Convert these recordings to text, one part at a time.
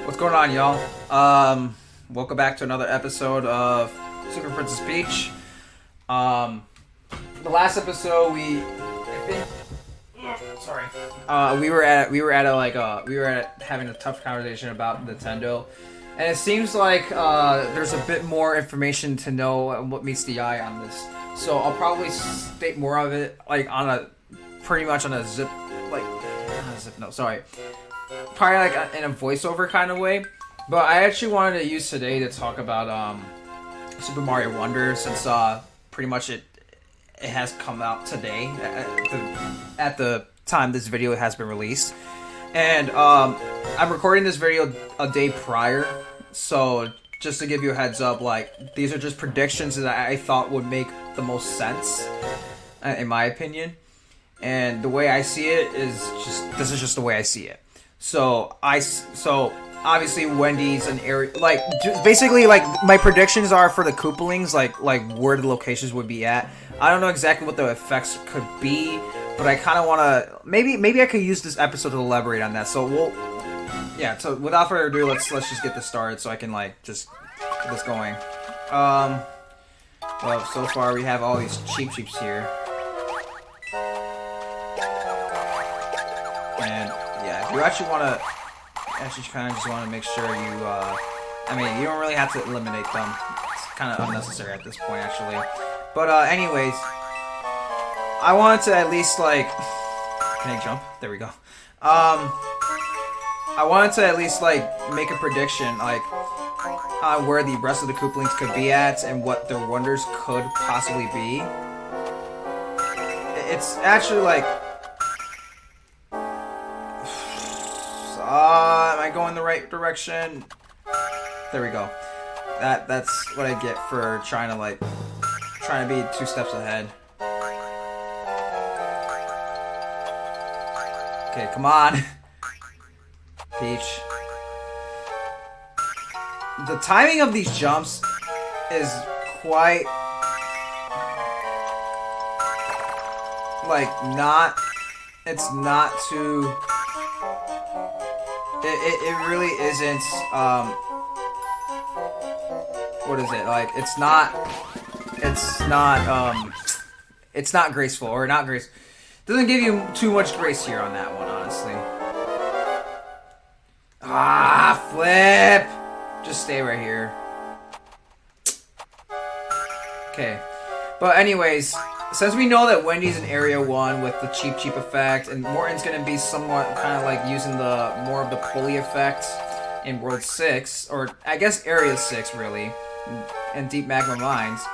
What's going on, y'all? Welcome back to another episode of Super Princess Peach. The last episode we were having a tough conversation about Nintendo, and it seems like there's a bit more information to know what meets the eye on this. So I'll probably state more of it pretty much on a zip, probably like in a voiceover kind of way. But I actually wanted to use today to talk about Super Mario Wonder, since pretty much it has come out today at the time this video has been released, and I'm recording this video a day prior. So just to give you a heads up, like, these are just predictions that I thought would make the most sense in my opinion, and the way I see it is this is just the way I see it. So obviously Wendy's an area, like, basically, like, my predictions are for the Koopalings, like where the locations would be at. I don't know exactly what the effects could be, but I kind of want to, maybe I could use this episode to elaborate on that. So so without further ado, let's just get this started so I can, like, just get this going. Well, so far we have all these cheeps here. And yeah, if you actually want to kind of just want to make sure you, I mean, you don't really have to eliminate them. It's kind of unnecessary at this point, actually. But, anyways, I wanted to at least, like, can I jump? There we go. I wanted to at least, like, make a prediction, like, on where the rest of the Koopalings could be at and what their wonders could possibly be. It's actually, like, am I going the right direction? There we go. That's what I get for trying to be 2 steps ahead. Okay, come on. Peach. The timing of these jumps is quite, like, it's not too, it really isn't, what is it, like, it's not graceful, or not grace, doesn't give you too much grace here on that one, honestly. Flip! Just stay right here. Okay. But anyways, since we know that Wendy's in Area 1 with the cheap effect, and Morton's gonna be somewhat kind of like using more of the pulley effect in World 6, or I guess Area 6 really, in Deep Magma Mines,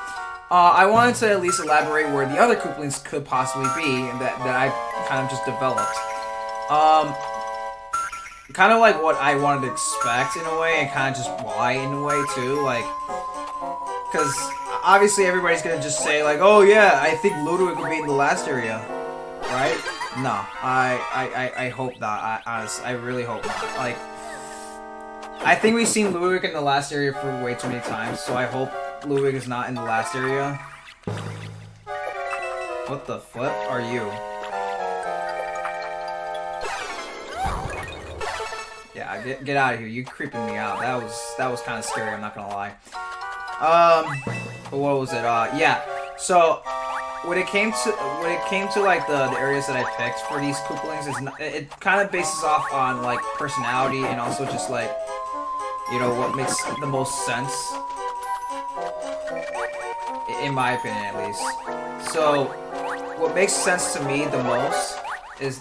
I wanted to at least elaborate where the other Koopalings could possibly be, and that I kind of just developed. Kind of like what I wanted to expect in a way, and kind of just why in a way too, like, because obviously everybody's gonna just say, like, oh yeah, I think Ludwig would be in the last area, right? No, I hope not. I really hope not. Like, I think we've seen Ludwig in the last area for way too many times, so I hope Ludwig is not in the last area. What the flip are you? Yeah, get out of here. You creeping me out. That was kind of scary, I'm not gonna lie. But what was it? Yeah. So when it came to like the areas that I picked for these Koopalings, it kind of bases off on, like, personality, and also just, like, you know, what makes the most sense, in my opinion at least. So what makes sense to me the most is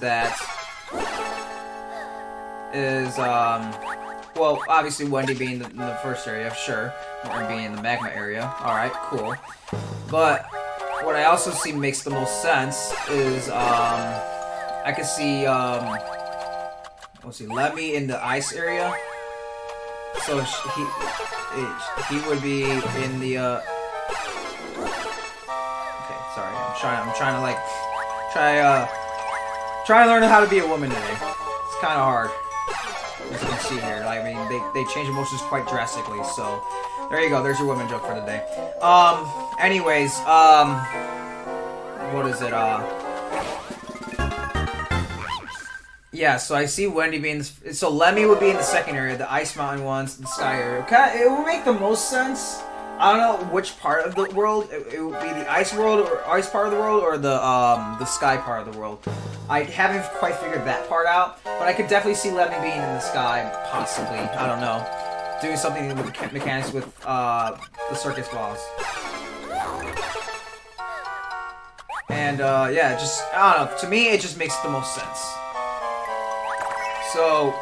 well, obviously Wendy being in the first area, sure. Morton being in the magma area. Alright, cool. But what I also see makes the most sense is, I could see, let's see, Lemmy in the ice area. So he would be in the, okay, sorry, I'm trying to, like, try to learn how to be a woman today. It's kind of hard. As you can see here, like, I mean, they change emotions quite drastically, so there you go, there's your women joke for the day. Anyways, what is it, Yeah, so I see Wendy being so Lemmy would be in the second area, the Ice Mountain ones, the Sky area. It would make the most sense. I don't know which part of the world. It would be the ice world or ice part of the world or the sky part of the world. I haven't quite figured that part out, but I could definitely see Lemmy being in the sky, possibly. I don't know, doing something with the mechanics with the circus balls. And yeah, just I don't know. To me, it just makes the most sense. So,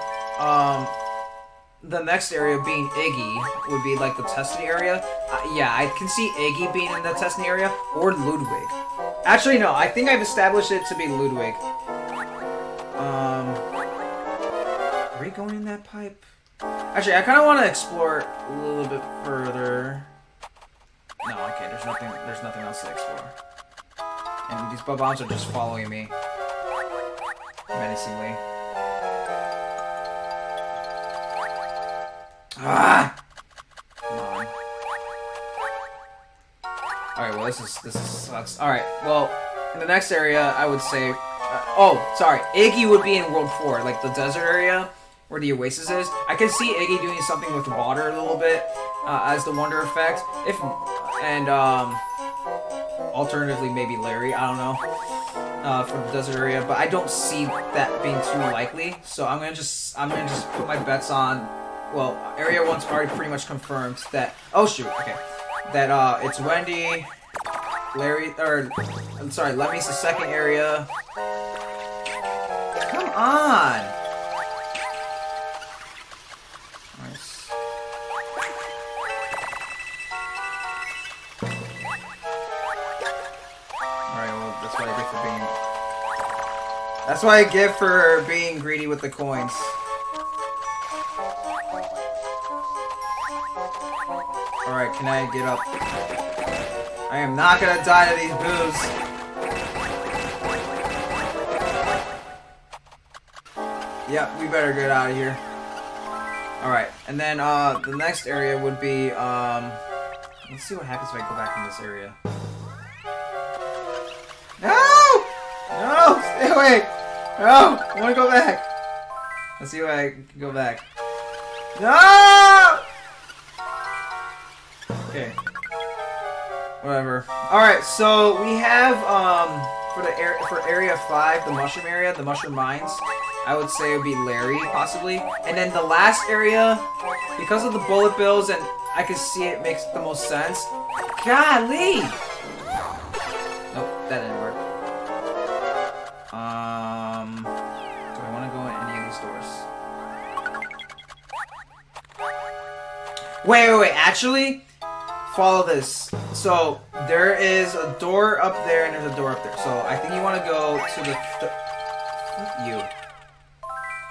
the next area being Iggy would be like the testing area. Yeah, I can see Iggy being in the testing area or Ludwig. Actually, no, I think I've established it to be Ludwig. Are we going in that pipe? Actually, I kind of want to explore a little bit further. No, okay, there's nothing else to explore. And these bombs are just following me menacingly. Ah! Come on. Alright, well, this is sucks. Alright, well, in the next area, I would say... oh, sorry. Iggy would be in World 4, like the desert area where the oasis is. I can see Iggy doing something with water a little bit as the wonder effect. Alternatively, maybe Larry, I don't know, for the desert area. But I don't see that being too likely, so I'm gonna just put my bets on... Well, Area 1's already pretty much confirmed that... Oh, shoot, okay. That, it's Wendy, Larry, I'm sorry, Lemmy's the second area. Come on! Nice. Alright, well, that's what I get for being... That's what I get for being greedy with the coins. Alright, can I get up? I am not gonna die to these boos. Yep, we better get out of here. Alright, and then the next area would be let's see what happens if I go back in this area. No! No! Stay away! No! I wanna go back! Let's see if I can go back. No! Okay. Whatever. Alright, so we have for area 5, the mushroom area, the mushroom mines, I would say it would be Larry, possibly. And then the last area, because of the bullet bills and I can see it makes the most sense. Golly! Nope, that didn't work. Do I want to go in any of these doors? Wait, actually, follow this. So, there is a door up there and there's a door up there. So, I think you want to go to the...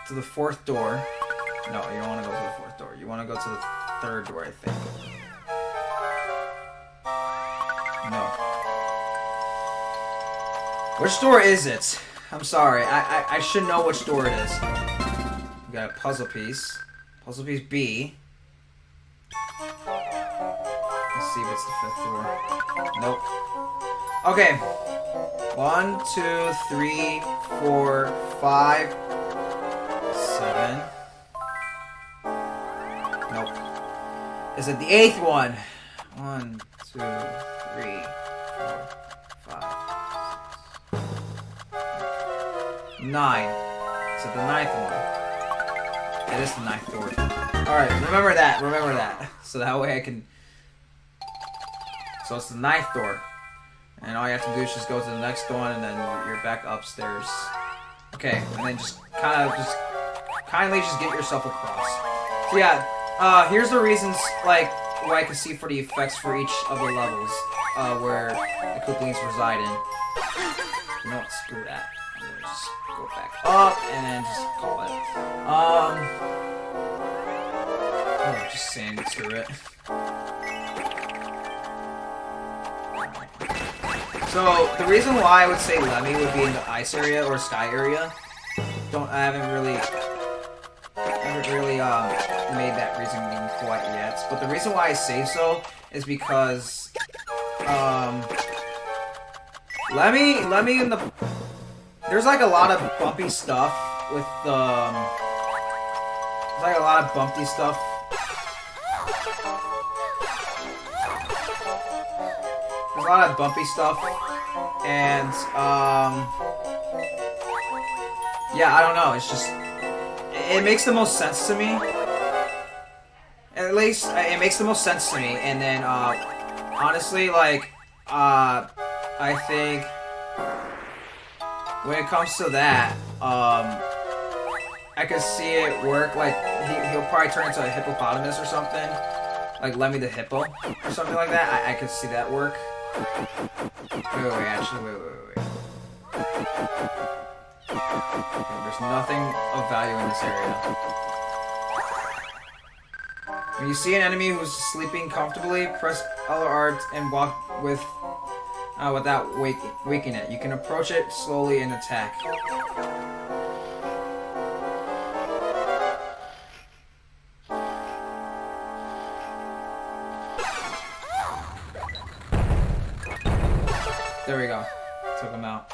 To the fourth door. No, you don't want to go to the fourth door. You want to go to the third door, I think. No. Which door is it? I'm sorry. I should know which door it is. We got a puzzle piece. Puzzle piece B. Let's see if it's the fifth door. Nope. Okay. 1, 2, 3, 4, 5, 7. Nope. Is it the 8th one? 1, 2, 3, 4, 5, 6, 9. Is it the 9th one? It is the 9th door. Alright, remember that. So that way I can... So it's the 9th door. And all you have to do is just go to the next one and then you're back upstairs. Okay, and then just kindly just get yourself across. So yeah, here's the reasons, like, what I can see for the effects for each of the levels, where the Koopalings reside in. You know what, screw that. I'm gonna just go back up and then just call it. Oh, just sand through it. So, the reason why I would say Lemmy would be in the ice area or sky area, I haven't really made that reasoning quite yet. But the reason why I say so is because, Lemmy in the... There's like a lot of bumpy stuff with the there's like a lot of bumpy stuff. There's a lot of bumpy stuff, and yeah, I don't know. It's just it makes the most sense to me. At least it makes the most sense to me. And then honestly, like I think when it comes to that, I could see it work. Like he'll probably turn into a hippopotamus or something, like Lemmy the Hippo or something like that. I could see that work. Wait, actually, wait. Okay, there's nothing of value in this area. When you see an enemy who's sleeping comfortably, press LR and walk without waking it. You can approach it slowly and attack. There we go. Took him out.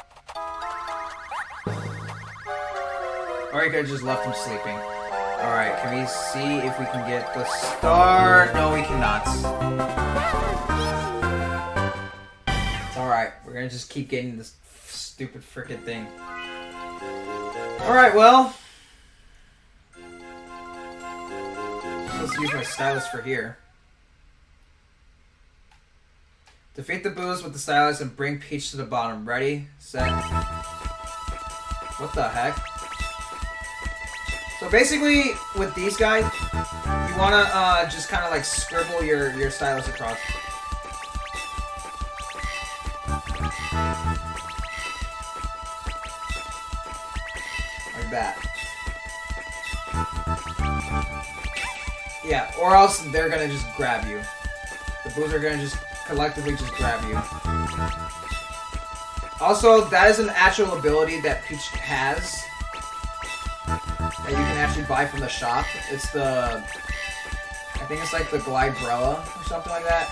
Or you could have just left him sleeping. Alright, can we see if we can get the star? No, we cannot. It's alright. We're gonna just keep getting this stupid frickin' thing. Alright, well. Let's use my stylus for here. Defeat the Boos with the stylus and bring Peach to the bottom. Ready? Set. What the heck? So basically, with these guys, you wanna just kind of like scribble your stylus across. Like that. Yeah, or else they're gonna just grab you. The Boos are gonna just collectively just grab you. Also, that is an actual ability that Peach has that you can actually buy from the shop. It's the, I think it's like the Glibrella or something like that.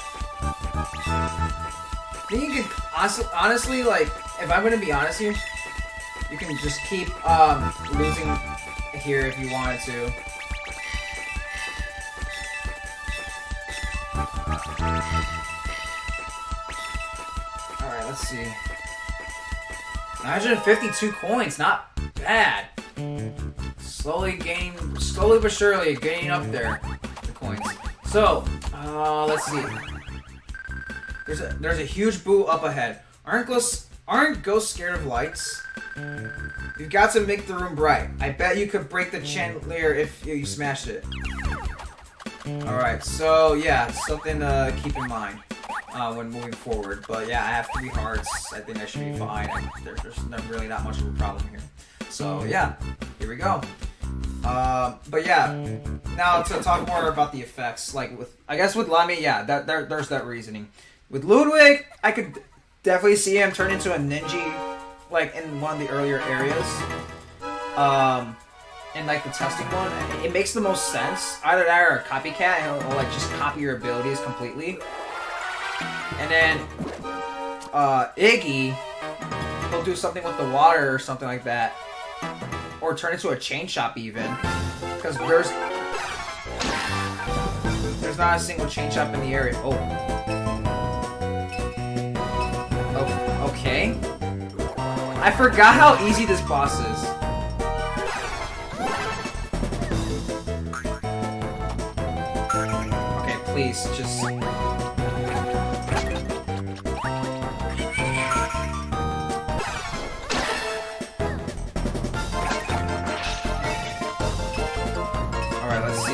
I think you can honestly, like, if I'm gonna be honest here, you can just keep losing here if you wanted to. Alright, let's see. 952 coins, not bad. Slowly but surely getting up there, the coins. So, let's see. There's a huge boo up ahead. Aren't ghosts scared of lights? You've got to make the room bright. I bet you could break the chandelier if you smashed it. Alright, so yeah, something to keep in mind when moving forward. But yeah, I have 3 hearts. I think I should be fine. There's really not much of a problem here. So yeah, here we go. But yeah, now to talk more about the effects, like I guess with Lemmy, yeah, there's that reasoning. With Ludwig, I could definitely see him turn into a ninja, like in one of the earlier areas. In like the testing one, it makes the most sense. Either that or a copycat, and he'll like just copy your abilities completely. And then Iggy, he'll do something with the water or something like that. Or turn into a chain shop even. Because there's not a single chain shop in the area. Oh, okay. I forgot how easy this boss is. Okay, please, just...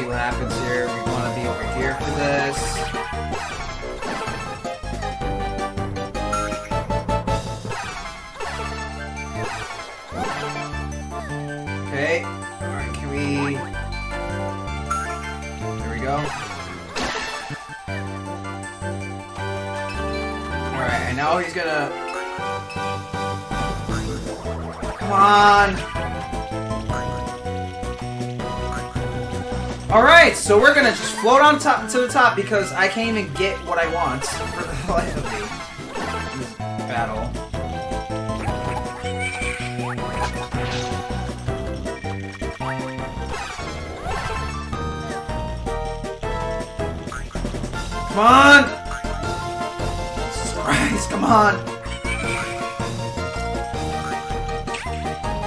what happens here. We want to be over here for this. Okay. Alright, can we... There we go. Alright, and now he's gonna... Come on! Alright, so we're gonna just float on top to the top because I can't even get what I want for the life of me in this battle. Come on! Jesus Christ, come on!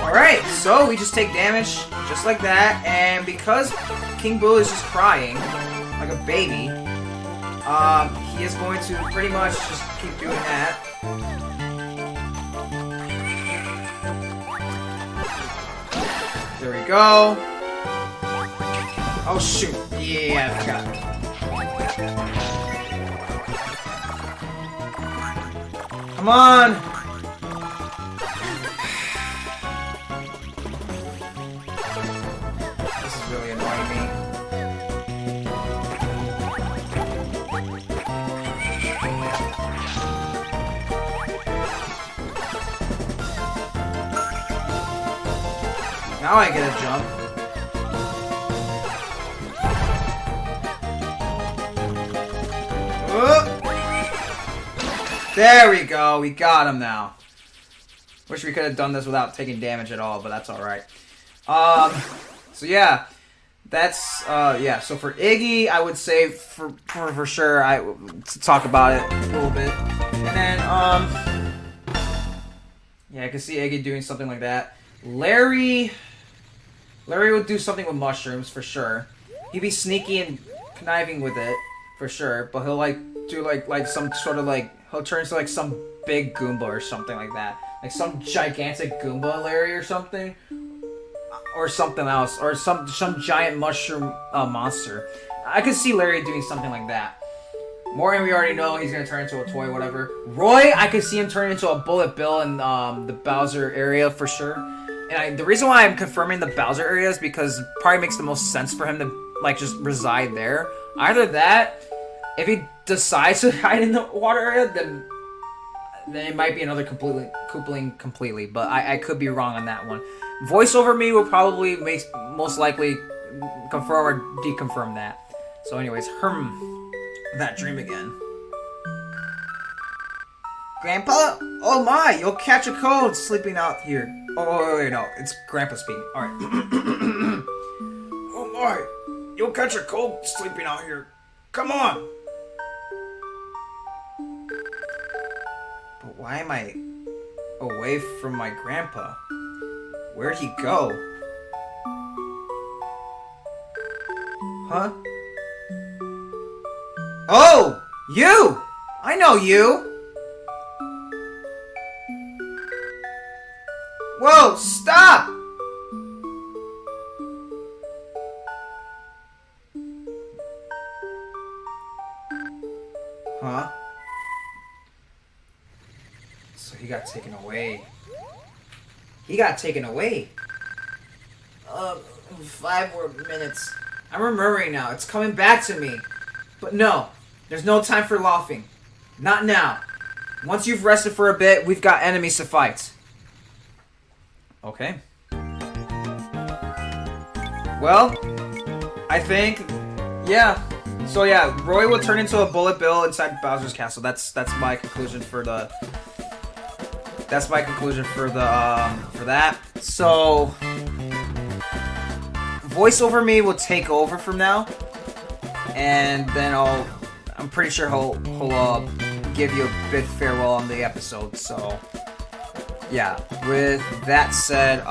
Alright, so we just take damage just like that, and because King Boo is just crying like a baby, he is going to pretty much just keep doing that. There we go. Oh shoot. Yeah, I forgot. Come on! This is really annoying me. Now I get a jump. There we go. We got him now. Wish we could have done this without taking damage at all, but that's alright. So yeah. That's, yeah. So for Iggy, I would say for sure, to talk about it a little bit. And then, yeah, I can see Iggy doing something like that. Larry would do something with mushrooms for sure. He'd be sneaky and conniving with it for sure, but he'll like do like some sort of like he'll turn into like some big Goomba or something like that, like some gigantic Goomba Larry or something, or something else, or some giant mushroom monster. I could see Larry doing something like that. Morgan, we already know he's gonna turn into a toy, whatever. Roy, I could see him turn into a Bullet Bill in the Bowser area for sure. And the reason why I'm confirming the Bowser area is because it probably makes the most sense for him to like just reside there. Either that, if he decides to hide in the water area, then it might be another Koopaling completely. But I could be wrong on that one. Voiceover me will probably most likely confirm or deconfirm that. So anyways, that dream again. Grandpa? Oh my, you'll catch a cold sleeping out here. Oh, wait, no, it's Grandpa speaking. Alright. Oh my, you'll catch a cold sleeping out here. Come on. But why am I away from my grandpa? Where'd he go? Huh? Oh! You! I know you! Whoa! Stop! Huh? So he got taken away. He got taken away. 5 more minutes. I'm remembering now. It's coming back to me. But no, there's no time for laughing. Not now. Once you've rested for a bit, we've got enemies to fight. Okay. Well, I think, yeah. So yeah, Roy will turn into a Bullet Bill inside Bowser's castle. That's my conclusion for the. That's my conclusion for the for that. So, voiceover me will take over from now, and then I'm pretty sure he'll give you a bit farewell on the episode. So, yeah. With that said,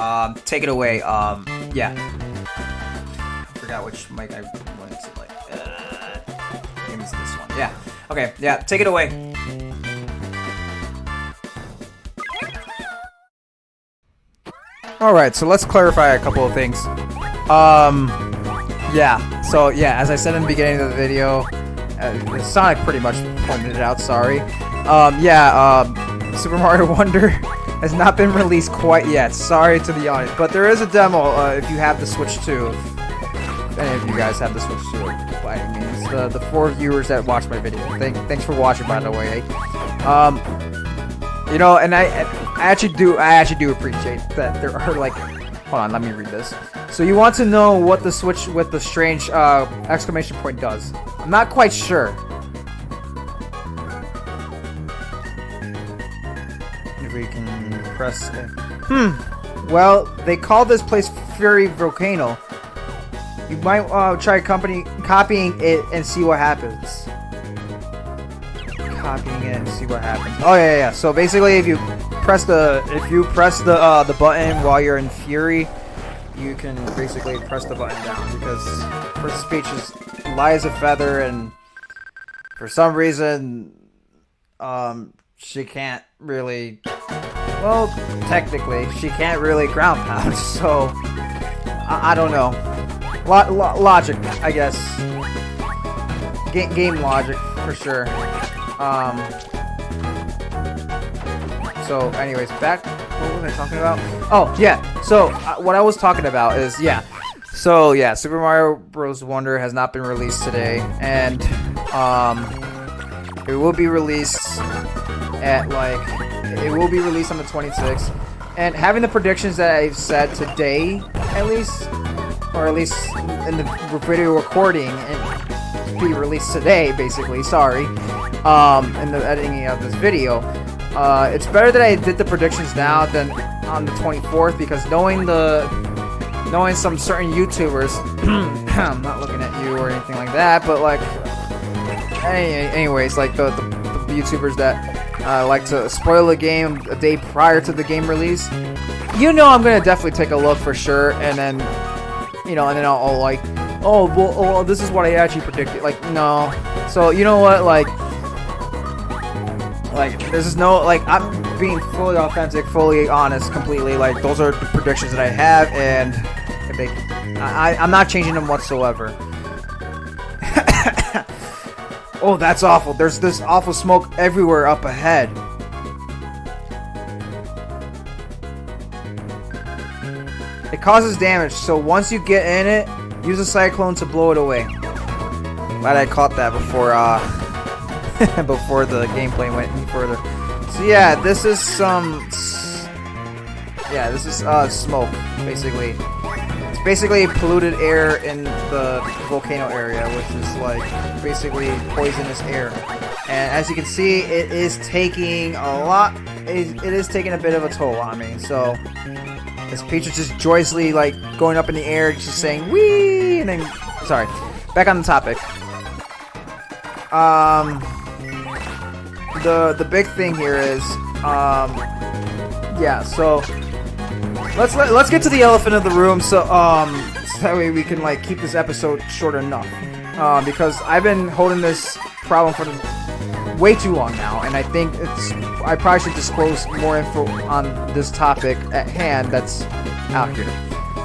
take it away. Yeah. I forgot which mic I wanted to like. Maybe it's this one. Yeah. Okay. Yeah. Take it away. Alright, so let's clarify a couple of things. Yeah, so yeah, as I said in the beginning of the video, Sonic pretty much pointed it out, sorry. Super Mario Wonder has not been released quite yet, sorry to the audience, but there is a demo if you have the Switch 2. If any of you guys have the Switch 2, by any means. The 4 viewers that watched my video. Thanks for watching, by the way. You know, and I actually do appreciate that there are like, hold on, let me read this. So you want to know what the Switch with the strange exclamation point does? I'm not quite sure. If we can press it. Well, they call this place Fury Volcano. You might try copying it and see what happens. copying it and see what happens. Oh yeah. So basically, if you press the button while you're in Fury, you can basically press the button down because first speech is light as a feather, and for some reason, she can't really. Well, technically, she can't really ground pound. So I don't know. Logic, I guess. Game logic for sure. So, anyways, back. What was I talking about? Oh, yeah. So, what I was talking about is, Super Mario Bros. Wonder has not been released today, and it will be released on the 26th. And having the predictions that I've said today, at least in the video recording, and be released today, basically. Sorry, in the editing of this video. It's better that I did the predictions now than on the 24th, because knowing some certain YouTubers, I'm not looking at you or anything like that, but like, anyways, like the YouTubers that like to spoil a game a day prior to the game release, I'm gonna definitely take a look for sure, and then, I'll like, well, this is what I actually predicted. Like, no. So you know what, like this is no, like, I'm being fully authentic, fully honest, completely. Like, those are the predictions that I have, and I'm not changing them whatsoever. Oh, that's awful. There's this awful smoke everywhere up ahead. It causes damage, so once you get in it, use a cyclone to blow it away. Glad I caught that before before the gameplay went any further. So yeah, this is smoke, basically. It's basically polluted air in the volcano area, which is like basically poisonous air. And as you can see, it is taking it is taking a bit of a toll on me. So this Peach is just joyously like going up in the air, just saying wee, and then sorry, back on the topic. The big thing here is, so let's get to the elephant of the room, so that way we can like keep this episode short enough, because I've been holding this problem for way too long now, and I think I probably should disclose more info on this topic at hand that's out here.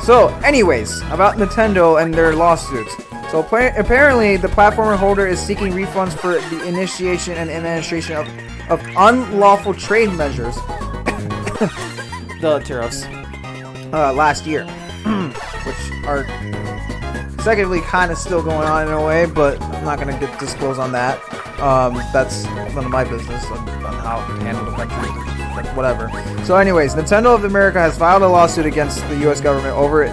So anyways, about Nintendo and their lawsuits. So apparently, the platformer holder is seeking refunds for the initiation and administration of unlawful trade measures, the tariffs, last year, which are consecutively kind of still going on in a way, but I'm not going to disclose on that. That's none of my business on how to handle the country, like whatever. So anyways, Nintendo of America has filed a lawsuit against the U.S. government over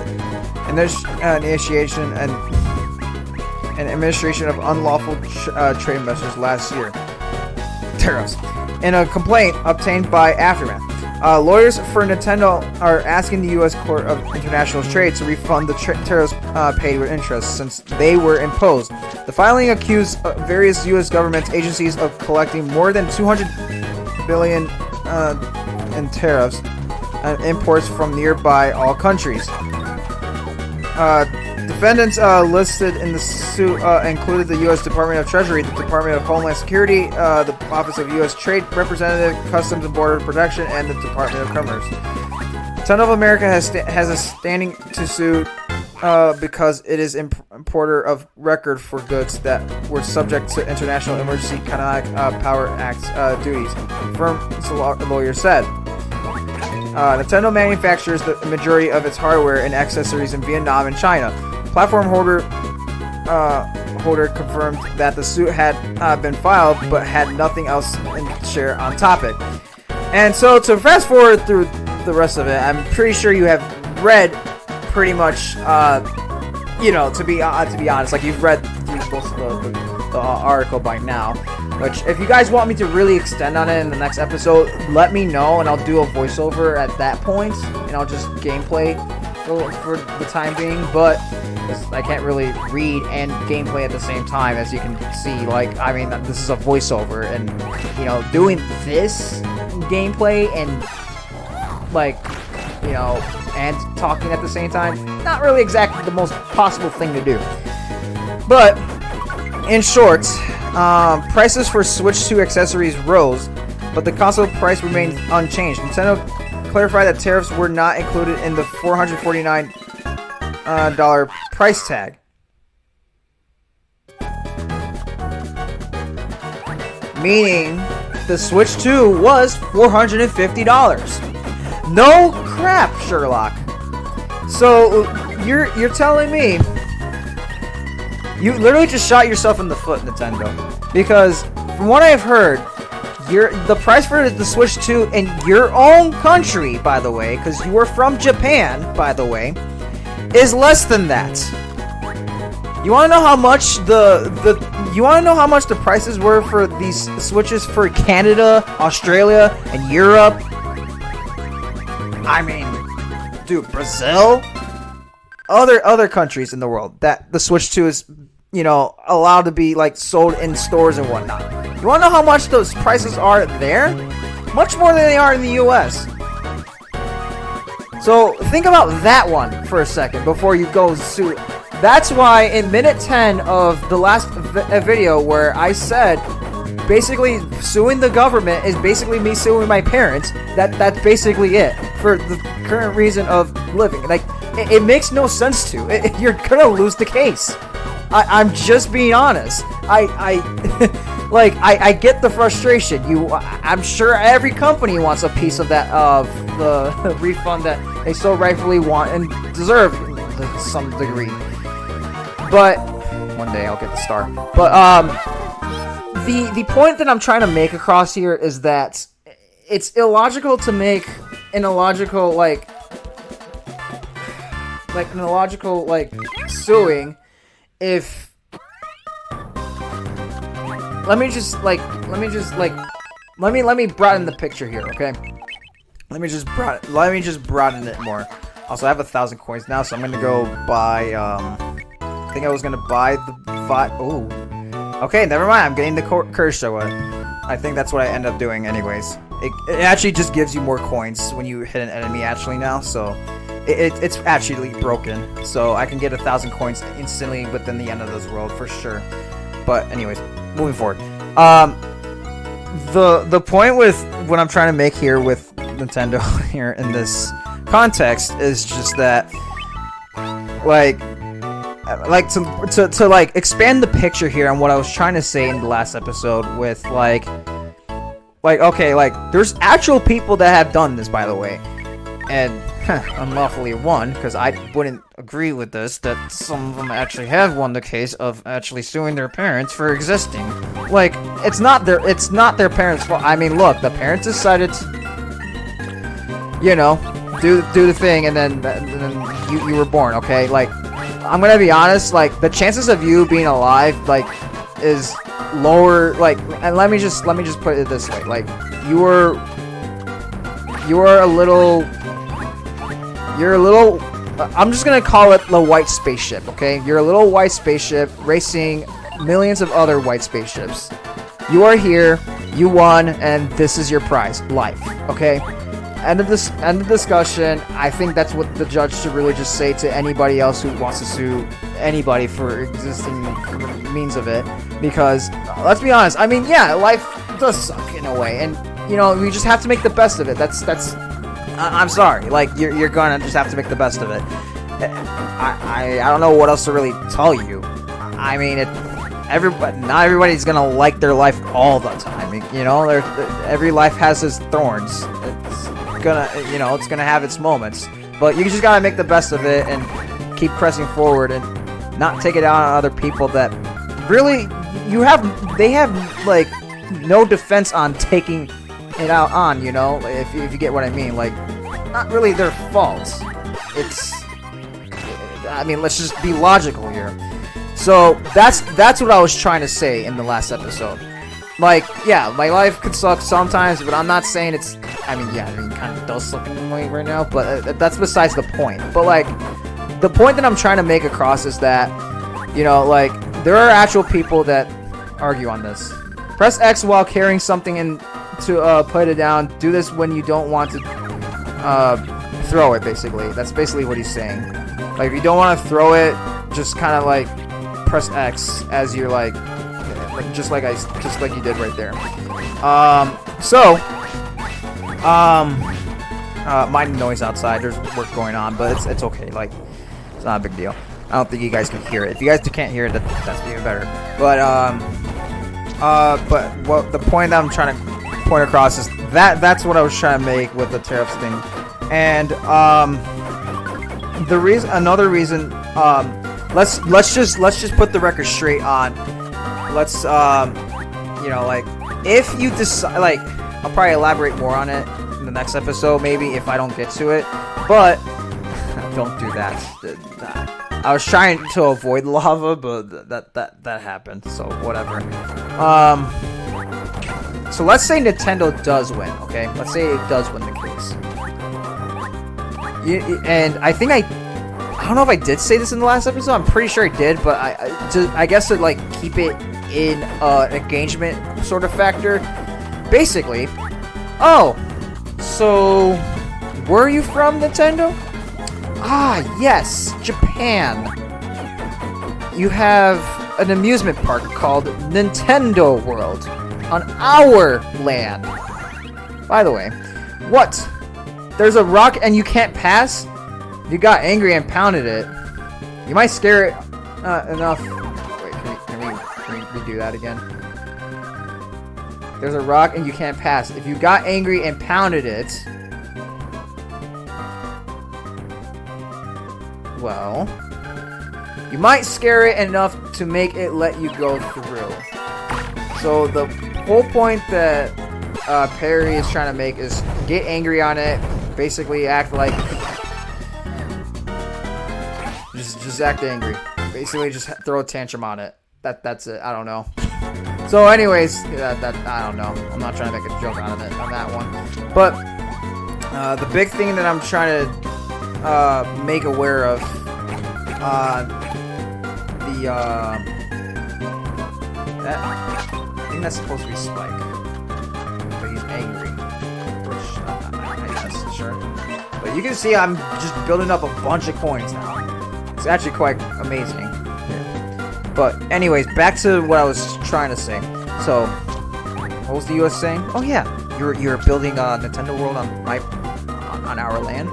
initiation and administration of unlawful trade measures last year, tariffs, in a complaint obtained by Aftermath. Lawyers for Nintendo are asking the U.S. Court of International Trade to refund the tariffs paid with interest since they were imposed. The filing accused various U.S. government agencies of collecting more than $200 billion in tariffs and imports from nearby all countries. Defendants listed in the suit included the U.S. Department of Treasury, the Department of Homeland Security, the Office of U.S. Trade Representative, Customs and Border Protection, and the Department of Commerce. Nintendo of America has a standing to sue because it is importer of record for goods that were subject to International Emergency Economic Power Act duties, the lawyer said. Nintendo manufactures the majority of its hardware and accessories in Vietnam and China. Platform holder confirmed that the suit had been filed, but had nothing else to share on topic. And so, to fast forward through the rest of it, I'm pretty sure you have read pretty much, to be honest, like you've read through most of the article by now. Which, if you guys want me to really extend on it in the next episode, let me know, and I'll do a voiceover at that point, and I'll just gameplay for the time being, but I can't really read and gameplay at the same time, as you can see. Like, I mean, this is a voiceover, and you know, doing this gameplay and like, you know, and talking at the same time, not really exactly the most possible thing to do. But in short, prices for Switch 2 accessories rose, but the console price remained unchanged. Nintendo clarified that tariffs were not included in the $449 price tag. Meaning, the Switch 2 was $450. No crap, Sherlock. So you're telling me you literally just shot yourself in the foot, Nintendo, because from what I've heard, the price for the Switch 2 in your own country, by the way, because you were from Japan, by the way, is less than that. You want to know how much the prices were for these Switches for Canada, Australia, and Europe? I mean, dude, Brazil, other countries in the world that the Switch 2 is, you know, allowed to be like sold in stores and whatnot. You want to know how much those prices are there? Much more than they are in the US. So think about that one for a second before you go sue. That's why in minute 10 of the last video where I said basically suing the government is basically me suing my parents. That's basically it for the current reason of living. Like, it makes no sense to. You're gonna lose the case. I'm just being honest. I get the frustration. I'm sure every company wants a piece of that, of the refund that they so rightfully want and deserve to some degree. But one day I'll get the star. But the point that I'm trying to make across here is that it's illogical to make an illogical like suing if let me broaden the picture here, okay? Let me just broaden it more. Also, I have 1,000 coins now, so I'm gonna go buy I think I was gonna buy the oh. Okay, never mind. I'm getting the Kershaw. I think that's what I end up doing anyways. It actually just gives you more coins when you hit an enemy actually now, so it's actually broken. So I can get 1,000 coins instantly within the end of this world for sure. But anyways, moving forward. The point with what I'm trying to make here with Nintendo here in this context is just that to expand the picture here on what I was trying to say in the last episode with there's actual people that have done this, by the way, and unlawfully won, because I wouldn't agree with this, that some of them actually have won the case of actually suing their parents for existing. Like, it's not their parents' fault. I mean, look, the parents decided to, you know, do the thing, and then you were born, okay? Like, I'm gonna be honest, like, the chances of you being alive, like, is lower, like, and let me just put it this way, like, you're a little, I'm just gonna call it the white spaceship, okay? You're a little white spaceship racing millions of other white spaceships. You are here, you won, and this is your prize, life, okay? End of discussion. I think that's what the judge should really just say to anybody else who wants to sue anybody for existing means of it. Because, let's be honest, I mean, yeah, life does suck in a way, and, you know, we just have to make the best of it. I'm sorry, like, you're gonna just have to make the best of it. I don't know what else to really tell you. I mean, not everybody's gonna like their life all the time, you know? Every life has its thorns. It's gonna have its moments, but you just gotta make the best of it and keep pressing forward and not take it out on other people that really they have like no defense on taking it out on, you know, if you get what I mean. Like, not really their fault. I mean, let's just be logical here. So that's what I was trying to say in the last episode. Like, yeah, my life could suck sometimes, but I'm not saying it's I mean, yeah, I mean, kind of does look annoying right now, but that's besides the point. But like, the point that I'm trying to make across is that, you know, like, there are actual people that argue on this. Press X while carrying something in to put it down. Do this when you don't want to throw it, basically. That's basically what he's saying. Like, if you don't want to throw it, just kind of like press X as you're like just like you did right there. Mind noise outside. There's work going on, but it's okay. Like, it's not a big deal. I don't think you guys can hear it. If you guys can't hear it, that's even better. But what the point that I'm trying to point across is that's what I was trying to make with the tariffs thing. And another reason, let's just put the record straight on. Let's you know, like, if you decide, like, I'll probably elaborate more on it in the next episode, maybe, if I don't get to it. But don't do that. I was trying to avoid lava, but that happened. So whatever. So let's say Nintendo does win. Okay, let's say it does win the case. And I think I don't know if I did say this in the last episode. I'm pretty sure I did, but I guess to like keep it in an engagement sort of factor. Basically, oh, so where are you from, Nintendo? Ah, yes, Japan. You have an amusement park called Nintendo World on our land. By the way, what? There's a rock and you can't pass? You got angry and pounded it. You might scare it enough. Wait, can we redo that again? There's a rock and you can't pass. If you got angry and pounded it, well, you might scare it enough to make it let you go through. So the whole point that Perry is trying to make is get angry on it, basically act like, just act angry. Basically, just throw a tantrum on it. That's it. I don't know. So, anyways, I don't know. I'm not trying to make a joke out of it on that one. But the big thing that I'm trying to make aware of, I think that's supposed to be Spike, but he's angry, which I guess, sure. But you can see I'm just building up a bunch of coins now. It's actually quite amazing. Yeah. But anyways, back to what I was trying to say. So, what was the U.S. saying? Oh yeah, you're building a Nintendo World on our land,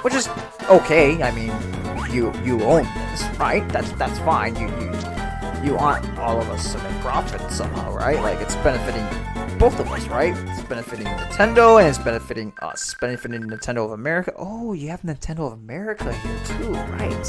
which is okay. I mean, you own this, right? That's fine. You want all of us to make profit somehow, right? Like, it's benefiting both of us, right? It's benefiting Nintendo and it's benefiting us, benefiting Nintendo of America. Oh, you have Nintendo of America here too, right?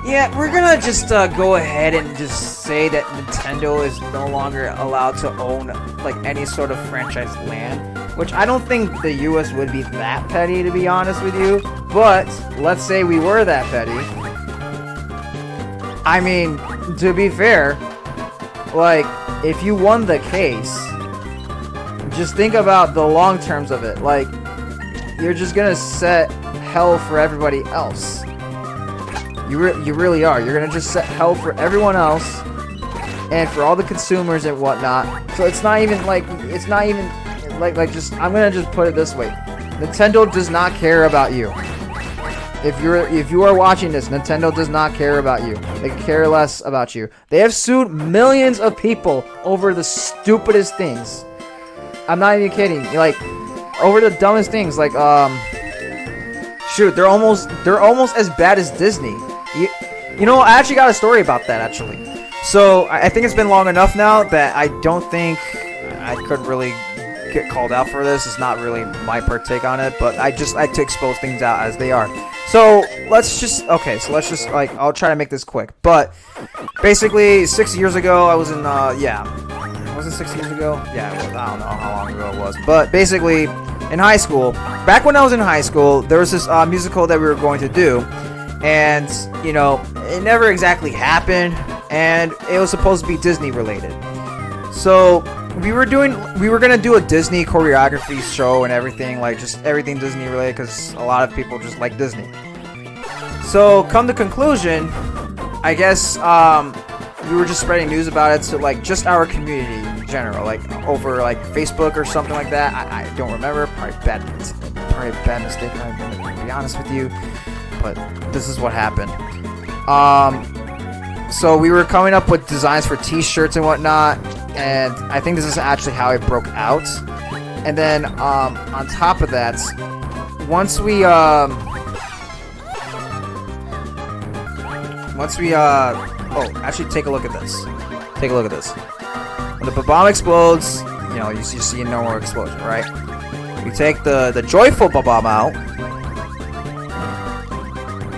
Yeah, we're gonna just go ahead and just say that Nintendo is no longer allowed to own like any sort of franchise land, which I don't think the US would be that petty, to be honest with you. But let's say we were that petty. I mean, to be fair, like, if you won the case, just think about the long terms of it. Like, you're just gonna set hell for everybody else. You really are. You're gonna just set hell for everyone else, and for all the consumers and whatnot. So it's not even like just, I'm gonna just put it this way: Nintendo does not care about you. If you are watching this, Nintendo does not care about you. They care less about you. They have sued millions of people over the stupidest things. I'm not even kidding. Like, over the dumbest things. Like, shoot, they're almost as bad as Disney. You know, I actually got a story about that, actually. So, I think it's been long enough now that I don't think I could really get called out for this. It's not really my partake on it, but I just like to expose things out as they are. So, let's just, like, I'll try to make this quick. But, basically, 6 years ago, I was in, was it 6 years ago? Yeah, I don't know how long ago it was. But, basically, in high school, back when I was in high school, there was this musical that we were going to do. And, you know, it never exactly happened, and it was supposed to be Disney related. So we were gonna do a Disney choreography show and everything, like just everything Disney related, because a lot of people just like Disney. So come to conclusion, I guess we were just spreading news about it to like just our community in general, like over like Facebook or something like that. I don't remember. Probably bad mistake. I'm gonna be honest with you, but this is what happened. So we were coming up with designs for T-shirts and whatnot, and I think this is actually how it broke out. And then on top of that, once we actually take a look at this. Take a look at this. When the bomb explodes, you know, you see a normal explosion, right? We take the joyful bomb out.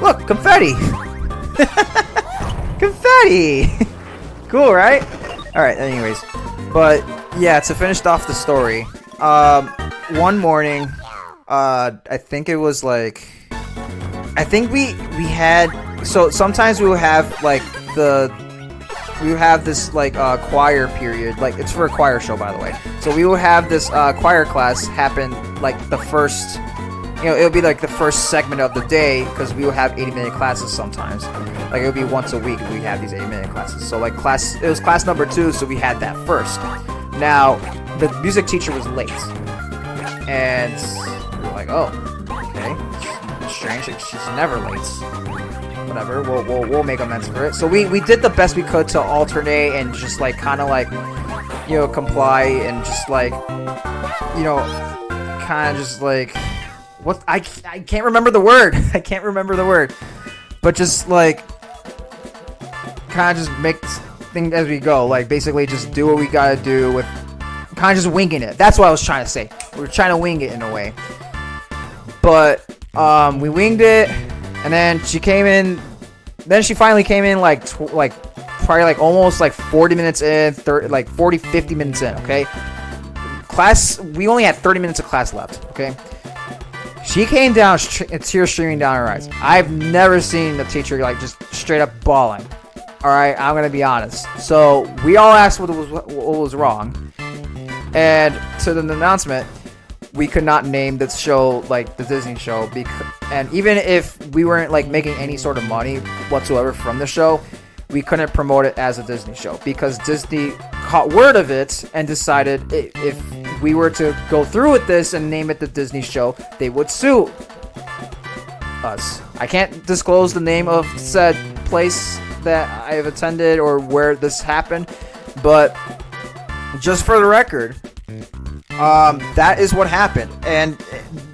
Look, confetti. Confetti! Cool, right? Alright, anyways. But, yeah, to finish off the story. One morning, I think it was like... I think we had... So, sometimes we would have, like, we would have this, like, choir period. Like, it's for a choir show, by the way. So, we would have this choir class happen, like, the first... You know, it would be like the first segment of the day, because we would have 80-minute classes sometimes. Like, it would be once a week we have these 80-minute classes. So, like, it was class number 2, so we had that first. Now, the music teacher was late. And we were like, oh, okay. Strange. She's never late. Whatever, we'll make amends for it. So we did the best we could to alternate and just, like, kind of, like, you know, comply and just, like, you know, kind of just, like... What I can't remember the word. I can't remember the word. But just like kind of just make things as we go. Like basically just do what we gotta do with kind of just winging it. That's what I was trying to say. We were trying to wing it in a way. But we winged it, and then she came in. Then she finally came in like probably like almost like 40 minutes in, 50 minutes in. Okay. Class. We only had 30 minutes of class left. Okay. She came down, tears streaming down her eyes. I've never seen the teacher like just straight up bawling. All right, I'm gonna be honest. So we all asked what was wrong, and to the announcement, we could not name this show like the Disney show, and even if we weren't like making any sort of money whatsoever from the show, we couldn't promote it as a Disney show because Disney caught word of it and decided if we were to go through with this and name it the Disney show, they would sue us. I can't disclose the name of said place that I have attended or where this happened, but just for the record, that is what happened. And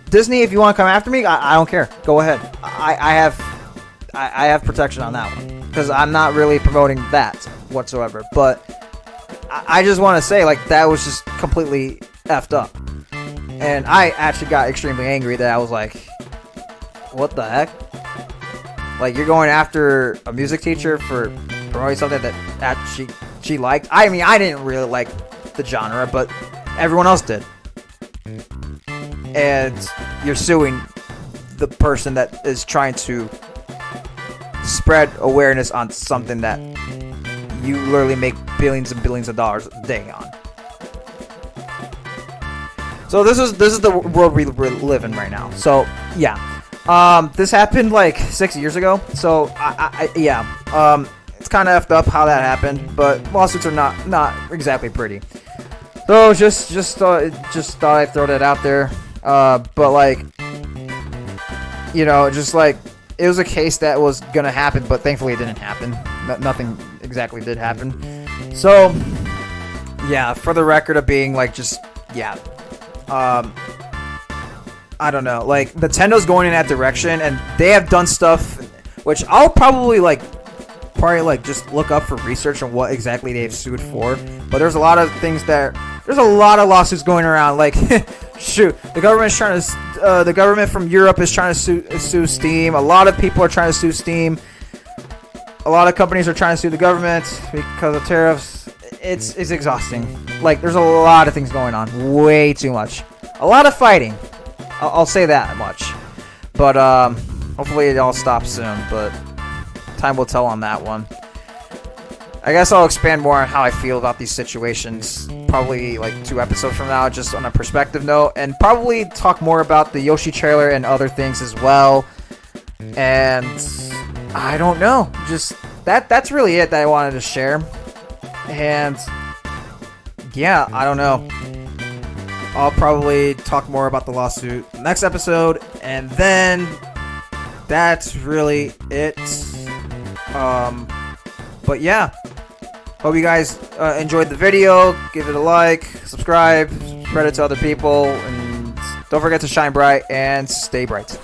Disney, if you want to come after me, I don't care. Go ahead. I have protection on that one because I'm not really promoting that whatsoever. But I just want to say, like, that was just completely effed up. And I actually got extremely angry that I was like, what the heck? Like, you're going after a music teacher for promoting something that she liked? I mean, I didn't really like the genre, but everyone else did. And you're suing the person that is trying to spread awareness on something that you literally make billions and billions of dollars a day on. So this is the world we live in right now. So yeah, this happened like 6 years ago. So it's kind of effed up how that happened, but lawsuits are not exactly pretty. So just thought I'd throw that out there. But like, you know, just like it was a case that was gonna happen, but thankfully it didn't happen. Nothing exactly did happen. So yeah, for the record of being like just yeah. I don't know, like Nintendo's going in that direction and they have done stuff which I'll probably just look up for research on what exactly they've sued for, but there's a lot of lawsuits going around, like shoot, the government from Europe is trying to sue Steam. A lot of people are trying to sue Steam. A lot of companies are trying to sue the government because of tariffs. It's exhausting. Like, there's a lot of things going on. Way too much. A lot of fighting. I'll say that much. But, hopefully it all stops soon. But time will tell on that one. I guess I'll expand more on how I feel about these situations probably like 2 episodes from now, just on a perspective note, and probably talk more about the Yoshi trailer and other things as well. And I don't know, just that's really it that I wanted to share. And yeah, I don't know. I'll probably talk more about the lawsuit next episode, and then that's really it. But yeah, hope you guys enjoyed the video. Give it a like, subscribe, spread it to other people, and don't forget to shine bright and stay bright.